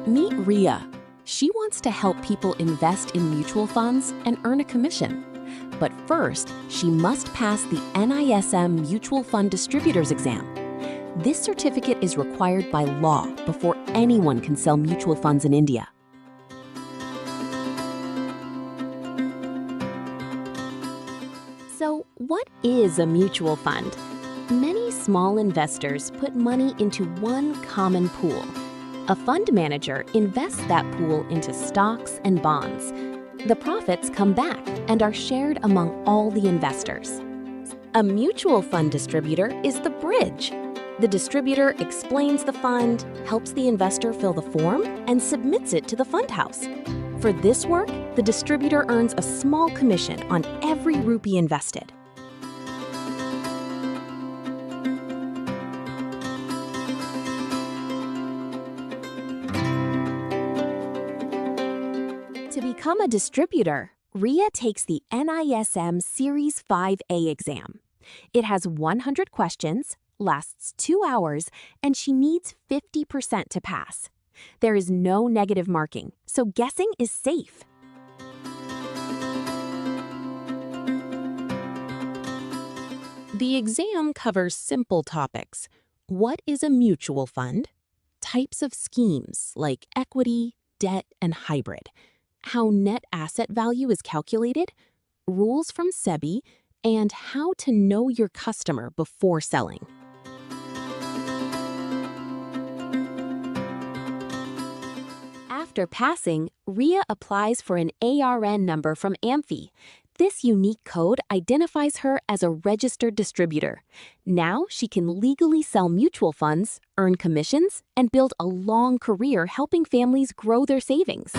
Meet Ria. She wants to help people invest in mutual funds and earn a commission. But first, she must pass the NISM Mutual Fund Distributors exam. This certificate is required by law before anyone can sell mutual funds in India. So, what is a mutual fund? Many small investors put money into one common pool. A fund manager invests that pool into stocks and bonds. The profits come back and are shared among all the investors. A mutual fund distributor is the bridge. The distributor explains the fund, helps the investor fill the form, and submits it to the fund house. For this work, the distributor earns a small commission on every rupee invested. To become a distributor, Ria takes the NISM Series V-A exam. It has 100 questions, lasts 2 hours, and she needs 50% to pass. There is no negative marking, so guessing is safe. The exam covers simple topics. What is a mutual fund? Types of schemes like equity, debt, and hybrid. How net asset value is calculated, rules from SEBI, and how to know your customer before selling. After passing, Ria applies for an ARN number from Amphi. This unique code identifies her as a registered distributor. Now she can legally sell mutual funds, earn commissions, and build a long career helping families grow their savings.